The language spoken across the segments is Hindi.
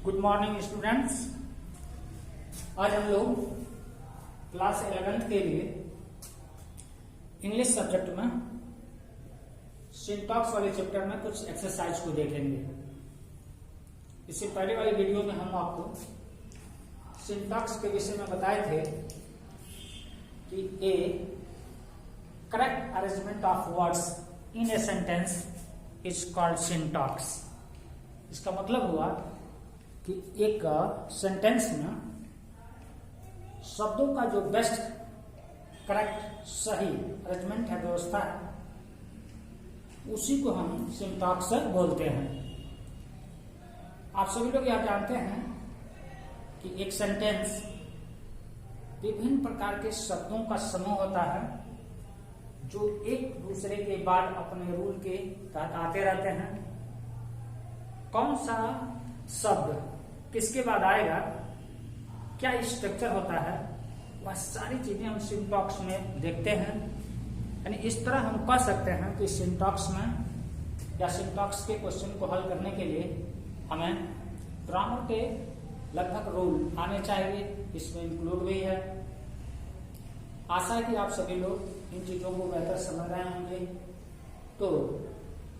Good morning students. आज हम लोग क्लास 11th के लिए इंग्लिश सब्जेक्ट में सिंटैक्स वाले चैप्टर में कुछ एक्सरसाइज को देखेंगे। इससे पहले वाली वीडियो में हम आपको सिंटैक्स के विषय में बताए थे कि a correct arrangement of words in a sentence is called syntax. इसका मतलब हुआ कि एक सेंटेंस में शब्दों का जो बेस्ट करेक्ट सही अरेंजमेंट है, व्यवस्था है, उसी को हम सिंटैक्स बोलते हैं। आप सभी लोग यह जानते हैं कि एक सेंटेंस विभिन्न प्रकार के शब्दों का समूह होता है जो एक दूसरे के बाद अपने रूल के तहत आते रहते हैं। कौन सा शब्द किसके बाद आएगा, क्या स्ट्रक्चर होता है, वह सारी चीजें हम सिंटैक्स में देखते हैं। यानी इस तरह हम कह सकते हैं कि सिंटैक्स में या सिंटैक्स के क्वेश्चन को हल करने के लिए हमें ग्रामर के लगभग रूल आने चाहिए, इसमें इंक्लूड भी है। आशा है कि आप सभी लोग इन चीजों को बेहतर समझ रहे होंगे। तो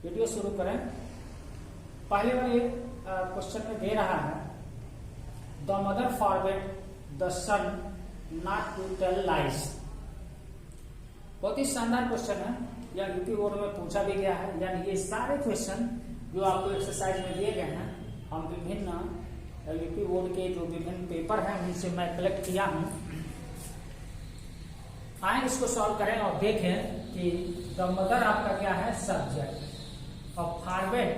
वीडियो शुरू करें। पहले वाले क्वेश्चन में दे रहा है the mother forget the son not to tell lies. बहुत ही शानदार क्वेश्चन है, या यूपी बोर्ड में पूछा भी गया है। यानी ये सारे क्वेश्चन जो आपको एक्सरसाइज में दिए गए हैं, हम विभिन्न यूपी बोर्ड के जो विभिन्न पेपर हैं उनसे मैं कलेक्ट किया हूं। आए इसको सॉल्व करें और देखें कि द मदर आपका क्या है, सब्जेक्ट, और फॉरगेट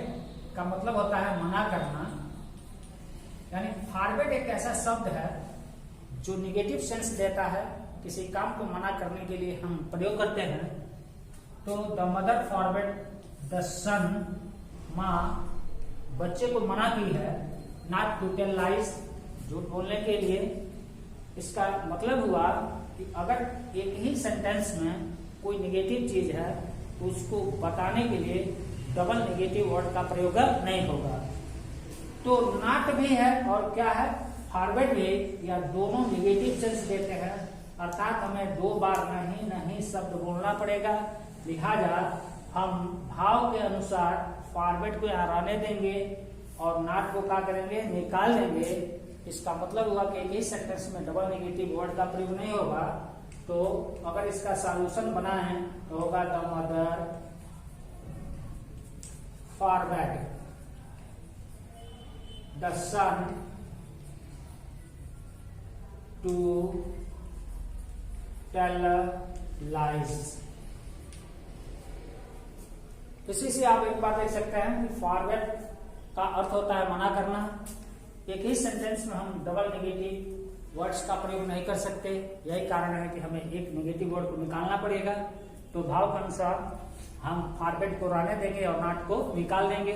का मतलब होता है मना करना। यानी फॉरगेट एक ऐसा शब्द है जो निगेटिव सेंस देता है, किसी काम को मना करने के लिए हम प्रयोग करते हैं। तो द मदर फॉरगेट द सन, माँ बच्चे को मना की है नॉट टू टेल लाइज, झूठ बोलने के लिए। इसका मतलब हुआ कि अगर एक ही सेंटेंस में कोई निगेटिव चीज है तो उसको बताने के लिए डबल नेगेटिव वर्ड का प्रयोग नहीं होगा। तो नॉट भी है और क्या है, फॉरगेट भी, या दोनों नेगेटिव सेंस देते हैं, अर्थात हमें दो बार नहीं नहीं शब्द बोलना पड़ेगा। लिहाजा हम भाव के अनुसार फॉरगेट को यहाँ रहने देंगे और नॉट को क्या करेंगे, निकाल देंगे। इसका मतलब हुआ कि इस सेंटेंस में डबल नेगेटिव वर्ड का प्रयोग नहीं होगा। तो अगर इसका सॉल्यूशन बनाएं तो होगा the mother forget the son to tell lies. इसी से आप एक बात देख सकते हैं कि फॉरगेट का अर्थ होता है मना करना। एक ही सेंटेंस में हम डबल नेगेटिव वर्ड्स का प्रयोग नहीं कर सकते, यही कारण है कि हमें एक नेगेटिव वर्ड को निकालना पड़ेगा। तो भाव के अनुसार हम फॉरगेट को रहने देंगे और नॉट को निकाल देंगे।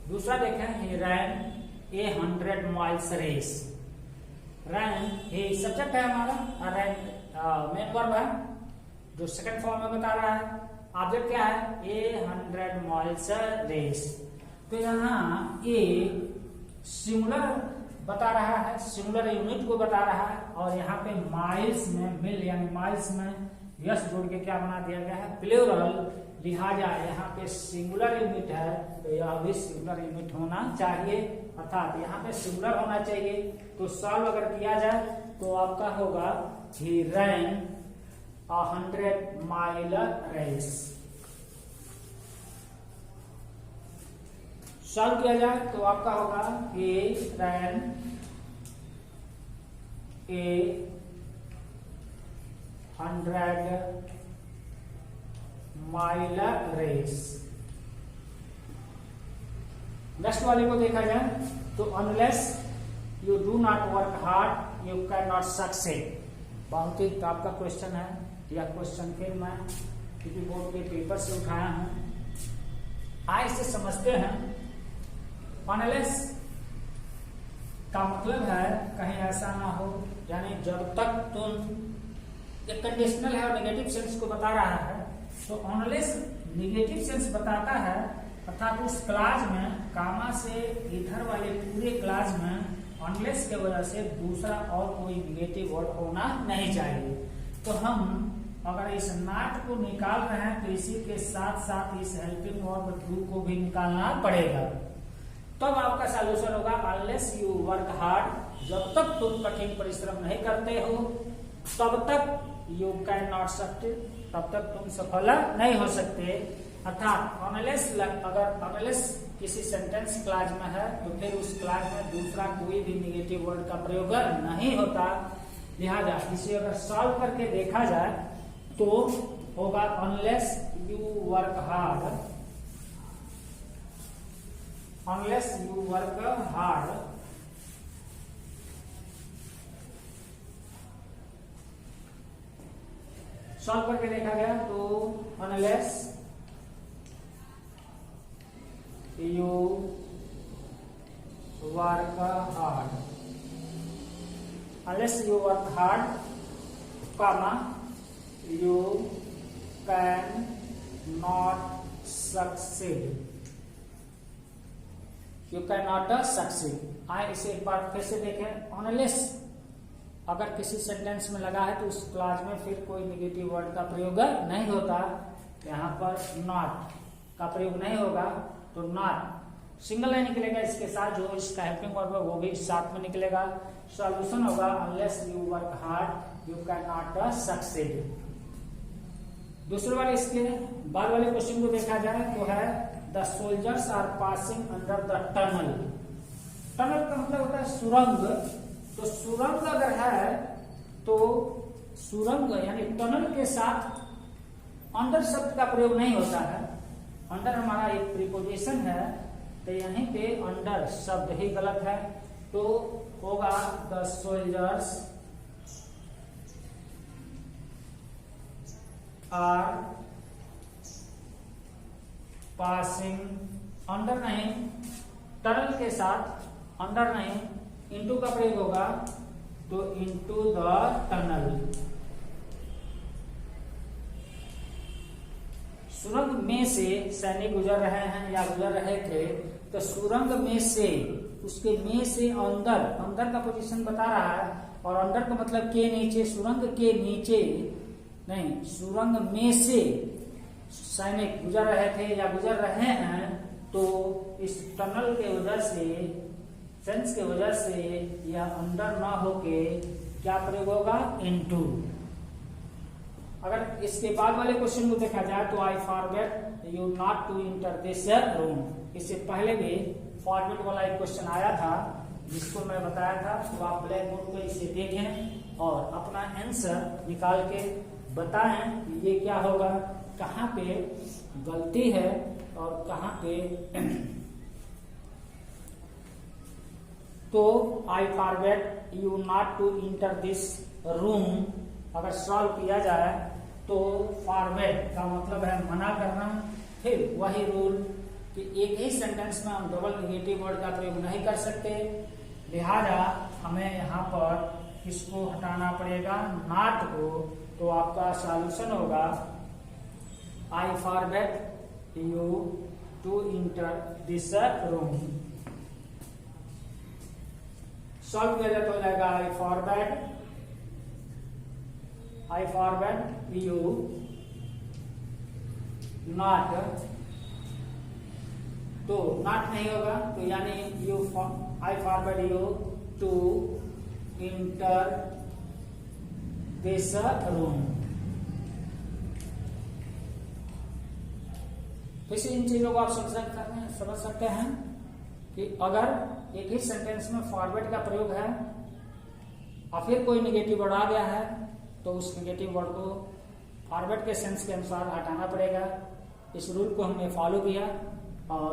दूसरा देखें, ही रैन ए 100 माइल्स रेस। रैन ये सब्जेक्ट है हमारा, रैन मेन वर्ब है जो सेकंड फॉर्म में बता रहा है। ऑब्जेक्ट क्या है, ए 100 माइल्स रेस। तो यहाँ ए सिंगुलर बता रहा है, सिंगुलर यूनिट को बता रहा है, और यहाँ पे माइल्स में मिल यानी माइल्स में यस जोड़ के क्या बना दिया गया है, प्लूरल। लिहाजा यहाँ पे सिंगुलर यूनिट है तो यह भी सिंगुलर यूनिट होना चाहिए, अर्थात यहाँ पे सिंगुलर होना चाहिए। तो सॉल्व अगर किया जाए तो आपका होगा he ran 100 mile race. Solve किया जाए तो आपका होगा he ran a 100 mile race. Next वाले को देखा जाए तो unless you do not work hard you can not succeed. बहुत ही टॉप का क्वेश्चन है। यह क्वेश्चन फिर मैं यूपी बोर्ड के पेपर से उठाया हूं। आइए इसे समझते हैं। अनलेस का मतलब है कहीं ऐसा ना हो, यानी जब तक तुम एक कंडीशनल है और नेगेटिव सेंस को बता रहा है। तो अनलेस नेगेटिव सेंस बताता है अर्थात उस क्लास में कामा से इधर वाले पूरे क्लास में अनलेस के वजह से दूसरा और कोई निगेटिव वर्ड होना नहीं चाहिए। तो हम अगर इस नॉट को निकाल रहे हैं तो इसी के साथ साथ इस हेल्पिंग वर्ब टू को भी निकालना पड़ेगा। तब आपका सॉल्यूशन होगा अनलेस यू वर्क हार्ड, जब तक तुम कठिन परिश्रम नहीं करते हो तब तक यू कैन नॉट सक्सेड, तब तक तुम सफल नहीं हो सकते। अर्थात अनलेस, अगर अनलेस किसी सेंटेंस क्लास में है तो फिर उस क्लास में दूसरा कोई भी निगेटिव वर्ड का प्रयोग नहीं होता। लिहाजा इसे अगर सॉल्व करके देखा जाए तो होगा unless you work hard, unless you work hard solve करके देखा गया तो unless you work hard, unless you work hard comma you can not succeed, you can not succeed. आए इसे एक बार फिर से देखें। अनलेस अगर किसी सेंटेंस में लगा है तो उस क्लास में फिर कोई निगेटिव वर्ड का प्रयोग नहीं होता। यहाँ पर नॉट का प्रयोग नहीं होगा तो नॉट सिंगल नहीं निकलेगा, इसके साथ जो इसका हेल्पिंग वर्ब है वो भी साथ में निकलेगा। सॉल्यूशन होगा unless you work hard you can not succeed. दूसरे वाले इसके बाद वाले क्वेश्चन को देखा जाए तो है the soldiers are passing under the tunnel. Tunnel का मतलब होता है सुरंग। तो सुरंग अगर है तो सुरंग यानी टनल के साथ अंडर शब्द का प्रयोग नहीं होता है। अंडर हमारा एक प्रीपोजिशन है तो यहीं पे अंडर शब्द ही गलत है। तो होगा the soldiers are passing, under नहीं, टनल के साथ अंडर नहीं, इनटू का प्रयोग होगा तो इनटू द टनल। सुरंग में से सैनिक गुजर रहे हैं या गुजर रहे थे तो सुरंग में से, उसके में से अंदर, अंदर का पोजीशन बता रहा है और अंदर का मतलब के नीचे, सुरंग के नीचे नहीं, सुरंग में से सैनिक गुजर रहे थे या गुजर रहे हैं तो इस टनल के वजह से, सेंस के वजह से यह अंदर ना होके क्या प्रयोग होगा इनटू। अगर इसके बाद वाले क्वेश्चन को देखा जाए तो I forget you not to enter this room. इससे पहले भी फॉरगेट वाला एक क्वेश्चन आया था जिसको मैं बताया था, तो आप ब्लैक बोर्ड पे इसे देखें और अपना आंसर निकाल के बताएं ये क्या होगा, कहाँ पे गलती है और कहाँ पे तो I forget you not to enter this room अगर सॉल्व किया जाए तो फॉरगेट का मतलब है मना करना। फिर वही रूल कि एक ही सेंटेंस में हम डबल निगेटिव वर्ड का प्रयोग नहीं कर सकते, लिहाजा हमें यहाँ पर इसको हटाना पड़ेगा नॉट को। तो आपका सॉल्यूशन होगा I forget you to enter this room. Solve किया जाए तो हो जाएगा आई फॉरगेट यू नॉट, तो नॉट नहीं होगा तो यानी I forget you to enter this room. वैसे इन चीजों को आप समझ सकते हैं कि अगर एक ही सेंटेंस में फॉरवर्ड का प्रयोग है और फिर कोई निगेटिव वर्ड आ गया है तो उस निगेटिव वर्ड को फॉरवर्ड के सेंस के अनुसार हटाना पड़ेगा। इस रूल को हमने फॉलो किया और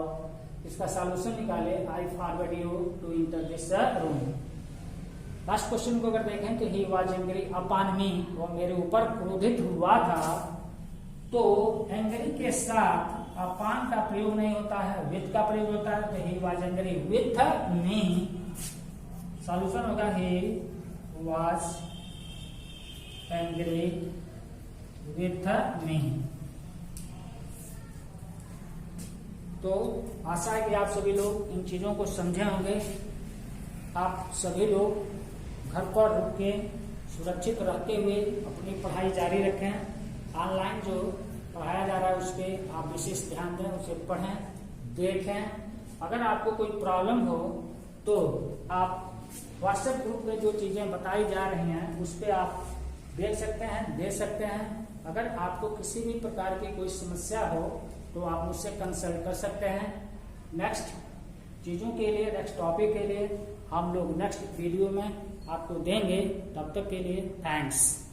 इसका सॉल्यूशन निकाले I forward you to enter this room. Last question को अगर देखें तो he was angry upon me, वो मेरे ऊपर क्रोधित हुआ था। तो एंग्री के साथ अपॉन का प्रयोग नहीं होता है, विथ का प्रयोग होता है। तो he was angry with me, solution होगा he was angry with me. तो आशा है कि आप सभी लोग इन चीज़ों को समझे होंगे। आप सभी लोग घर पर रुक के सुरक्षित रहते हुए अपनी पढ़ाई जारी रखें। ऑनलाइन जो पढ़ाया जा रहा है उस पर आप विशेष ध्यान दें, उसे पढ़ें, देखें। अगर आपको कोई प्रॉब्लम हो तो आप व्हाट्सएप ग्रुप में जो चीज़ें बताई जा रही हैं उस पर आप देख सकते हैं, दे सकते हैं। अगर आपको किसी भी प्रकार की कोई समस्या हो तो आप मुझसे कंसल्ट कर सकते हैं। नेक्स्ट चीज़ों के लिए, नेक्स्ट टॉपिक के लिए हम लोग नेक्स्ट वीडियो में आपको देंगे। तब तक के लिए थैंक्स।